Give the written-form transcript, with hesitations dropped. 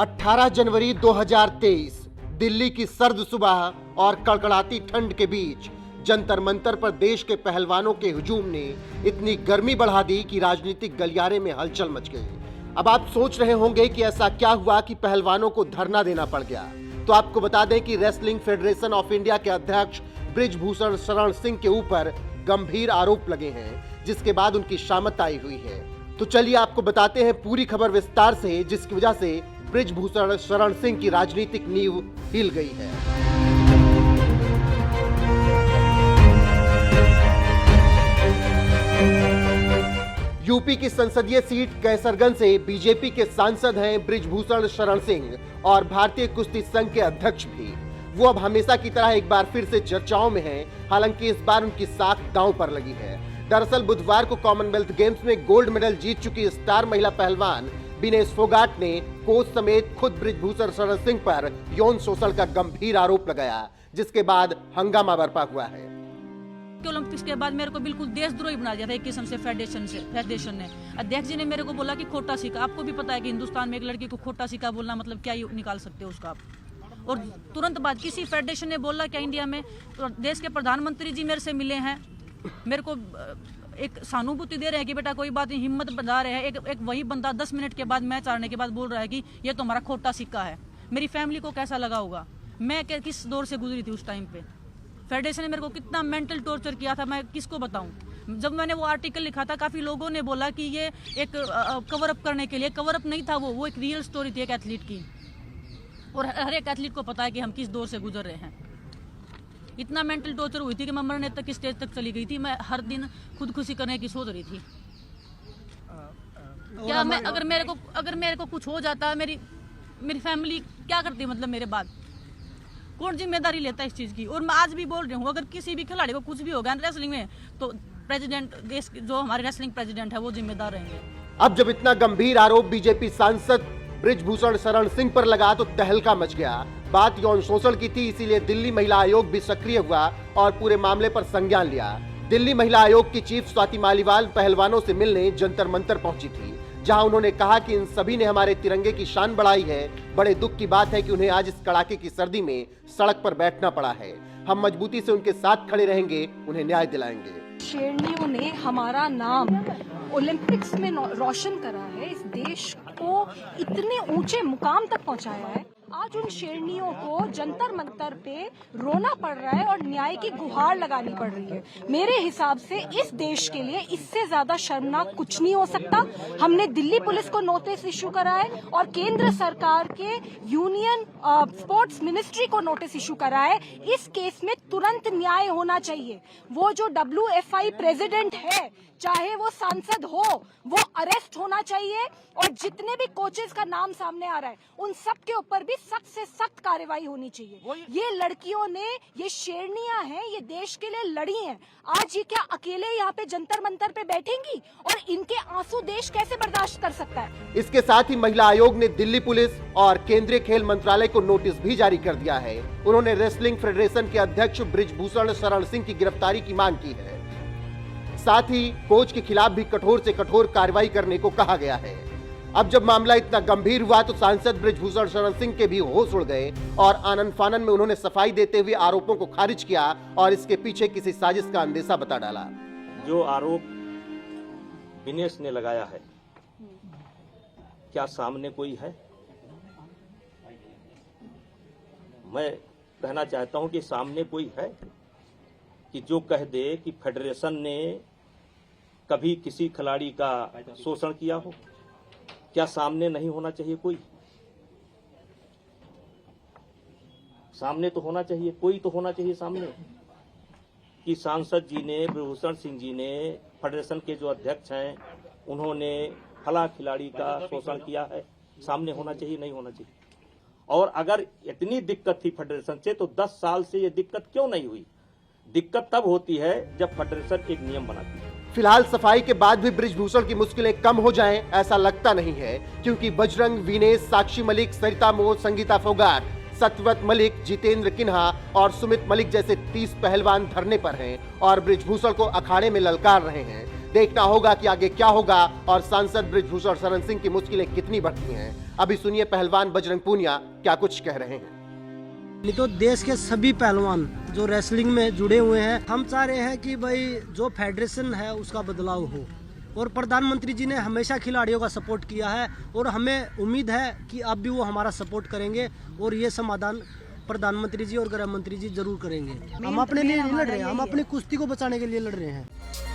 18 जनवरी 2023 दिल्ली की सर्द सुबह और कड़कड़ाती ठंड के बीच जंतर मंतर पर देश के पहलवानों के हुजूम ने इतनी गर्मी बढ़ा दी कि राजनीतिक गलियारे में हलचल मच गई। अब आप सोच रहे होंगे कि ऐसा क्या हुआ कि पहलवानों को धरना देना पड़ गया। तो आपको बता दें कि रेसलिंग फेडरेशन ऑफ इंडिया के अध्यक्ष बृजभूषण शरण सिंह के ऊपर गंभीर आरोप लगे हैं, जिसके बाद उनकी शामत आई हुई है। तो चलिए आपको बताते हैं पूरी खबर विस्तार से, जिसकी वजह से बृजभूषण शरण सिंह की राजनीतिक नींव हिल गई है। यूपी की संसदीय सीट कैसरगंज से बीजेपी के सांसद हैं बृजभूषण शरण सिंह और भारतीय कुश्ती संघ के अध्यक्ष भी। वो अब हमेशा की तरह एक बार फिर से चर्चाओं में हैं, हालांकि इस बार उनकी साख दांव पर लगी है। दरअसल बुधवार को कॉमनवेल्थ गेम्स में गोल्ड मेडल जीत चुकी स्टार महिला पहलवान विनेश फोगाट ने कोच समेत खुद बृजभूषण शरण सिंह पर यौन शोषण का गंभीर आरोप लगाया, जिसके बाद हंगामा बरपा हुआ है। ओलंपिक्स के बाद मेरे को बिल्कुल देशद्रोही बना दिया था एक किस्म से फेडरेशन ने। अध्यक्ष जी ने मेरे को बोला कि खोटा सिक्का। आपको भी पता है कि हिंदुस्तान में एक लड़की को खोटा सिक्का बोलना मतलब क्या निकाल सकते हो उसका आप। और तुरंत बाद किसी फेडरेशन ने बोला क्या इंडिया में तो देश के प्रधानमंत्री जी मेरे से मिले हैं, मेरे को एक सहानुभूति दे रहे हैं कि बेटा कोई बात नहीं, हिम्मत बढ़ा रहे हैं। एक वही बंदा 10 मिनट के बाद मैच हारने के बाद बोल रहा है कि ये तो हमारा खोटा सिक्का है। मेरी फैमिली को कैसा लगा होगा, मैं किस दौर से गुजरी थी उस टाइम पे। फेडरेशन ने मेरे को कितना मेंटल टॉर्चर किया था, मैं किसको बताऊं। जब मैंने वो आर्टिकल लिखा था, काफ़ी लोगों ने बोला कि ये एक कवर अप करने के लिए, कवर अप नहीं था वो एक रियल स्टोरी थी एक एथलीट की। और हर एक एथलीट को पता है कि हम किस दौर से गुजर रहे हैं। इतना मेंटल टॉर्चर हुई थी कि मैं मरने तक की स्टेज तक चली गई थी। मैं हर दिन खुदकुशी करने की सोच रही थी। क्या मैं अगर मेरे को कुछ हो जाता, मेरी फैमिली क्या करती, मतलब मेरे बाद कौन जिम्मेदारी लेता है इस चीज़ की। और मैं आज भी बोल रही हूँ, अगर किसी भी खिलाड़ी को कुछ भी होगा रेसलिंग में तो प्रेसिडेंट, देश जो हमारे रेसलिंग प्रेसिडेंट है वो जिम्मेदार रहेंगे। अब जब इतना गंभीर आरोप बीजेपी सांसद बृजभूषण शरण सिंह पर लगा तो तहलका मच गया। बात यौन शोषण की थी, इसीलिए दिल्ली महिला आयोग भी सक्रिय हुआ और पूरे मामले पर संज्ञान लिया। दिल्ली महिला आयोग की चीफ स्वाति मालीवाल पहलवानों से मिलने जंतर मंतर पहुंची थी, जहां उन्होंने कहा कि इन सभी ने हमारे तिरंगे की शान बढ़ाई है। बड़े दुख की बात है कि उन्हें आज इस कड़ाके की सर्दी में सड़क पर बैठना पड़ा है। हम मजबूती से उनके साथ खड़े रहेंगे, उन्हें न्याय दिलाएंगे। शेरनियों ने हमारा नाम ओलंपिक्स में रोशन करा है, इस देश को इतने ऊंचे मुकाम तक पहुंचाया है। आज उन शेरनियों को जंतर मंतर पे रोना पड़ रहा है और न्याय की गुहार लगानी पड़ रही है। मेरे हिसाब से इस देश के लिए इससे ज्यादा शर्मनाक कुछ नहीं हो सकता। हमने दिल्ली पुलिस को नोटिस इशू करा है और केंद्र सरकार के यूनियन स्पोर्ट्स मिनिस्ट्री को नोटिस इशू करा है। इस केस में तुरंत न्याय होना चाहिए। वो जो WFI प्रेसिडेंट है, चाहे वो सांसद हो, वो अरेस्ट होना चाहिए। और जितने भी कोचेस का नाम सामने आ रहा है, उन सब के ऊपर भी सख्त से सख्त कार्रवाई होनी चाहिए। ये लड़कियों ने, ये शेरनियां हैं, ये देश के लिए लड़ी हैं। आज ये क्या अकेले यहाँ पे जंतर मंतर पे बैठेंगी? और इनके आंसू देश कैसे बर्दाश्त कर सकता है? इसके साथ ही महिला आयोग ने दिल्ली पुलिस और केंद्रीय खेल मंत्रालय को नोटिस भी जारी कर दिया है। उन्होंने रेसलिंग फेडरेशन के अध्यक्ष बृजभूषण शरण सिंह की गिरफ्तारी की मांग की है। साथ ही कोच के खिलाफ भी कठोर से कठोर कार्रवाई करने को कहा गया है। अब जब मामला इतना गंभीर हुआ तो सांसद बृजभूषण शरण सिंह के भी होश उड़ गए और आनन फानन में उन्होंने सफाई देते हुए आरोपों को खारिज किया और इसके पीछे किसी साजिश का अंदेशा बता डाला। जो आरोप विनेश ने लगाया है, क्या सामने कोई है? मैं कहना चाहता हूं कि सामने कोई है कि जो कह दे कि फेडरेशन ने कभी किसी खिलाड़ी का शोषण किया हो। क्या सामने नहीं होना चाहिए? कोई सामने तो होना चाहिए, कोई तो होना चाहिए सामने कि सांसद जी ने, बृजभूषण सिंह जी ने, फेडरेशन के जो अध्यक्ष हैं, उन्होंने फला खिलाड़ी का शोषण किया है। सामने होना चाहिए, नहीं होना चाहिए। और अगर इतनी दिक्कत थी फेडरेशन से तो 10 साल से ये दिक्कत क्यों नहीं हुई? दिक्कत तब होती है जब फेडरेशन एक नियम बनाती है। फिलहाल सफाई के बाद भी बृजभूषण की मुश्किलें कम हो जाएं ऐसा लगता नहीं है, क्योंकि बजरंग, विनेश, साक्षी मलिक, सरिता मोर, संगीता फोगाट, सत्यव्रत मलिक, जितेंद्र किन्हा और सुमित मलिक जैसे 30 पहलवान धरने पर हैं और बृजभूषण को अखाड़े में ललकार रहे हैं। देखना होगा कि आगे क्या होगा और सांसद बृजभूषण शरण सिंह की मुश्किलें कितनी बढ़ती हैं। अभी सुनिए पहलवान बजरंग पूनिया क्या कुछ कह रहे हैं। नहीं तो देश के सभी पहलवान जो रेसलिंग में जुड़े हुए हैं, हम चाह रहे हैं कि भाई जो फेडरेशन है उसका बदलाव हो। और प्रधानमंत्री जी ने हमेशा खिलाड़ियों का सपोर्ट किया है और हमें उम्मीद है कि अब भी वो हमारा सपोर्ट करेंगे और ये समाधान प्रधानमंत्री जी और गृह मंत्री जी जरूर करेंगे। हम अपने लिए नहीं लड़ रहे हैं, हम अपनी कुश्ती को बचाने के लिए लड़ रहे हैं।